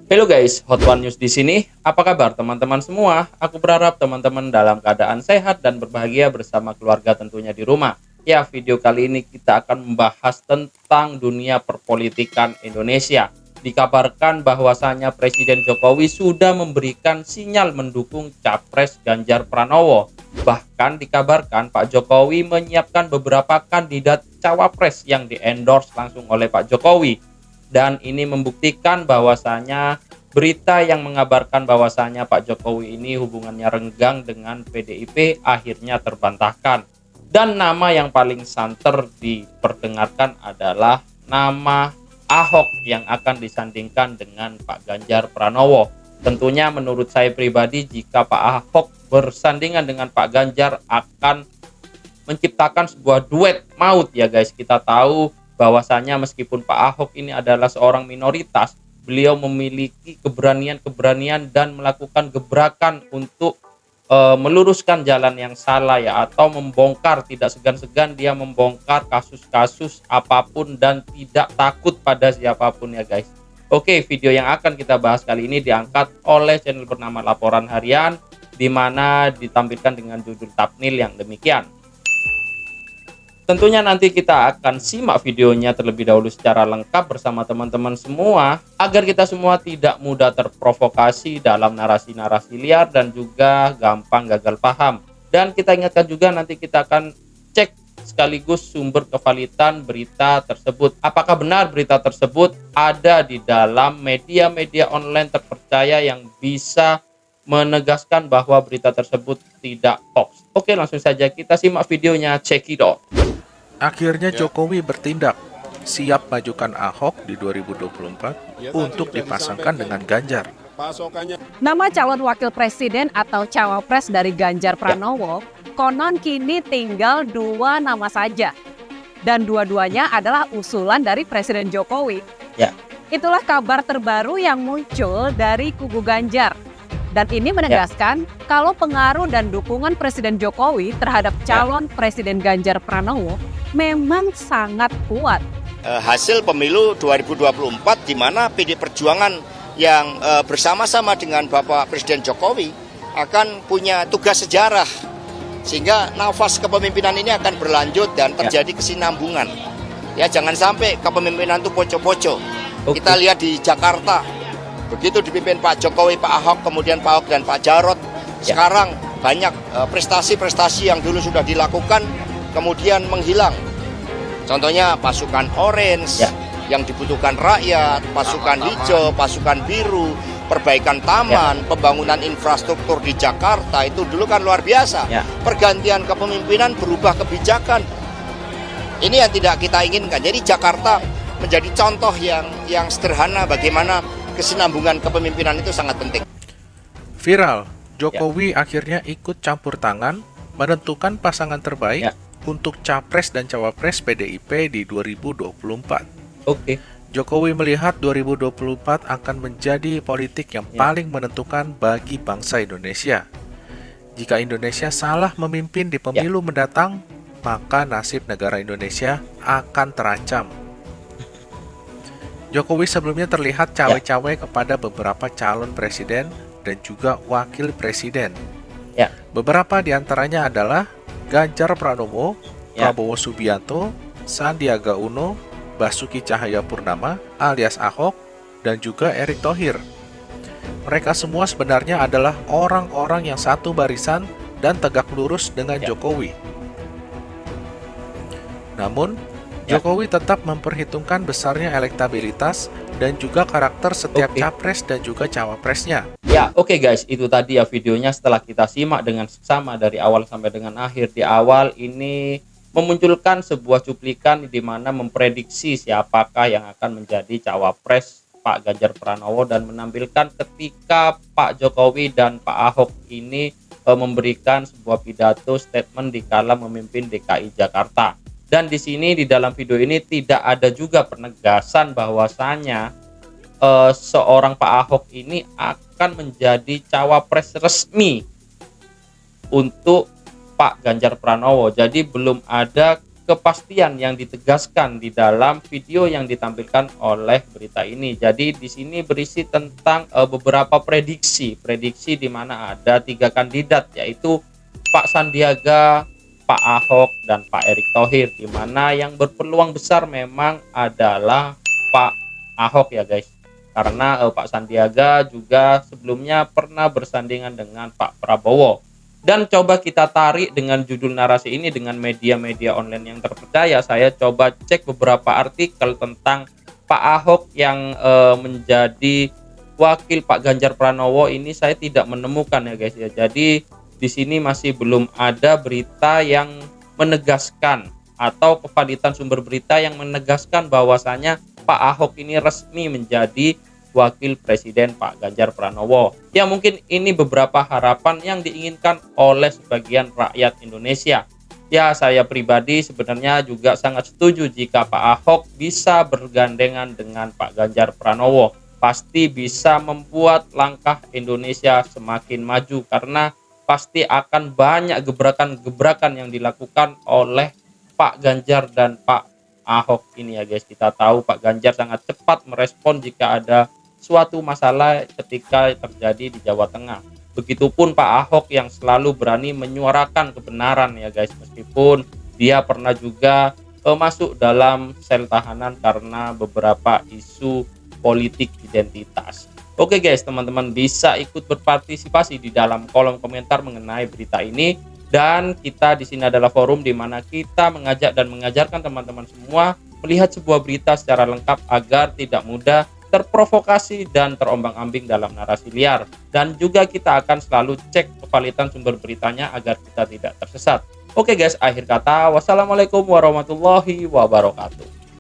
Halo guys, Hot One News di sini. Apa kabar teman-teman semua? Aku berharap teman-teman dalam keadaan sehat dan berbahagia bersama keluarga tentunya di rumah. Ya, video kali ini kita akan membahas tentang dunia perpolitikan Indonesia. Dikabarkan bahwasannya Presiden Jokowi sudah memberikan sinyal mendukung Capres Ganjar Pranowo. Bahkan dikabarkan Pak Jokowi menyiapkan beberapa kandidat cawapres yang di-endorse langsung oleh Pak Jokowi. Dan ini membuktikan bahwasanya berita yang mengabarkan bahwasanya Pak Jokowi ini hubungannya renggang dengan PDIP akhirnya terbantahkan. Dan nama yang paling santer diperdengarkan adalah nama Ahok yang akan disandingkan dengan Pak Ganjar Pranowo. Tentunya menurut saya pribadi, jika Pak Ahok bersandingan dengan Pak Ganjar akan menciptakan sebuah duet maut ya guys. Kita tahu bahwasanya meskipun Pak Ahok ini adalah seorang minoritas, beliau memiliki keberanian-keberanian dan melakukan gebrakan untuk meluruskan jalan yang salah ya, atau membongkar, tidak segan-segan dia membongkar kasus-kasus apapun dan tidak takut pada siapapun ya guys. Oke, video yang akan kita bahas kali ini diangkat oleh channel bernama Laporan Harian, di mana ditampilkan dengan judul thumbnail yang demikian. Tentunya nanti kita akan simak videonya terlebih dahulu secara lengkap bersama teman-teman semua, agar kita semua tidak mudah terprovokasi dalam narasi-narasi liar dan juga gampang gagal paham. Dan kita ingatkan juga nanti kita akan cek sekaligus sumber kevalidan berita tersebut. Apakah benar berita tersebut ada di dalam media-media online terpercaya yang bisa menegaskan bahwa berita tersebut tidak hoax. Oke, langsung saja kita simak videonya, check it out. Akhirnya Jokowi bertindak, siap majukan Ahok di 2024 untuk dipasangkan dengan Ganjar. Nama calon wakil presiden atau cawapres dari Ganjar Pranowo konon kini tinggal 2 nama saja. Dan dua-duanya adalah usulan dari Presiden Jokowi. Ya. Itulah kabar terbaru yang muncul dari kubu Ganjar. Dan ini menegaskan kalau pengaruh dan dukungan Presiden Jokowi terhadap calon Presiden Ganjar Pranowo memang sangat kuat. Hasil pemilu 2024 di mana PD Perjuangan yang bersama-sama dengan Bapak Presiden Jokowi akan punya tugas sejarah, sehingga nafas kepemimpinan ini akan berlanjut dan terjadi kesinambungan. Ya, jangan sampai kepemimpinan itu poco-poco. Kita lihat di Jakarta, begitu dipimpin Pak Jokowi, Pak Ahok, kemudian Pak Ahok dan Pak Jarot, sekarang banyak prestasi-prestasi yang dulu sudah dilakukan kemudian menghilang. Contohnya pasukan orange yang dibutuhkan rakyat, pasukan hijau, pasukan biru, perbaikan taman, pembangunan infrastruktur di Jakarta itu dulu kan luar biasa. Pergantian kepemimpinan, berubah kebijakan. Ini yang tidak kita inginkan. Jadi Jakarta menjadi contoh yang sederhana bagaimana kesinambungan kepemimpinan itu sangat penting. Viral, Jokowi akhirnya ikut campur tangan menentukan pasangan terbaik untuk Capres dan Cawapres PDIP di 2024. Oke. Jokowi melihat 2024 akan menjadi politik yang paling menentukan bagi bangsa Indonesia. Jika Indonesia salah memimpin di pemilu mendatang, maka nasib negara Indonesia akan terancam. Jokowi sebelumnya terlihat cawe-cawe kepada beberapa calon presiden dan juga wakil presiden. Beberapa di antaranya adalah Ganjar Pranowo, Prabowo Subianto, Sandiaga Uno, Basuki Cahayapurnama alias Ahok, dan juga Erick Thohir. Mereka semua sebenarnya adalah orang-orang yang satu barisan dan tegak lurus dengan Jokowi. Namun, Jokowi tetap memperhitungkan besarnya elektabilitas dan juga karakter setiap capres dan juga cawapresnya. Ya, oke guys, itu tadi ya videonya setelah kita simak dengan seksama dari awal sampai dengan akhir. Di awal ini memunculkan sebuah cuplikan di mana memprediksi siapakah yang akan menjadi cawapres Pak Ganjar Pranowo dan menampilkan ketika Pak Jokowi dan Pak Ahok ini memberikan sebuah pidato statement di kala memimpin DKI Jakarta. Dan di sini di dalam video ini tidak ada juga penegasan bahwasanya seorang Pak Ahok ini akan menjadi cawapres resmi untuk Pak Ganjar Pranowo. Jadi belum ada kepastian yang ditegaskan di dalam video yang ditampilkan oleh berita ini. Jadi di sini berisi tentang beberapa prediksi di mana ada 3 kandidat, yaitu Pak Sandiaga, Pak Ahok, dan Pak Erick Thohir, di mana yang berpeluang besar memang adalah Pak Ahok ya guys, karena Pak Sandiaga juga sebelumnya pernah bersandingan dengan Pak Prabowo. Dan coba kita tarik dengan judul narasi ini dengan media-media online yang terpercaya. Saya coba cek beberapa artikel tentang Pak Ahok yang menjadi wakil Pak Ganjar Pranowo ini, saya tidak menemukan ya guys ya. Jadi di sini masih belum ada berita yang menegaskan atau kevaliditan sumber berita yang menegaskan bahwasanya Pak Ahok ini resmi menjadi wakil presiden Pak Ganjar Pranowo. Ya mungkin ini beberapa harapan yang diinginkan oleh sebagian rakyat Indonesia. Ya saya pribadi sebenarnya juga sangat setuju jika Pak Ahok bisa bergandengan dengan Pak Ganjar Pranowo. Pasti bisa membuat langkah Indonesia semakin maju, karena pasti akan banyak gebrakan-gebrakan yang dilakukan oleh Pak Ganjar dan Pak Ahok ini ya guys. Kita tahu Pak Ganjar sangat cepat merespon jika ada suatu masalah ketika terjadi di Jawa Tengah. Begitupun Pak Ahok yang selalu berani menyuarakan kebenaran ya guys, meskipun dia pernah juga masuk dalam sel tahanan karena beberapa isu politik identitas. Oke guys, teman-teman bisa ikut berpartisipasi di dalam kolom komentar mengenai berita ini, dan kita di sini adalah forum di mana kita mengajak dan mengajarkan teman-teman semua melihat sebuah berita secara lengkap agar tidak mudah terprovokasi dan terombang-ambing dalam narasi liar. Dan juga kita akan selalu cek kevaliditan sumber beritanya agar kita tidak tersesat. Oke guys, akhir kata, wassalamualaikum warahmatullahi wabarakatuh.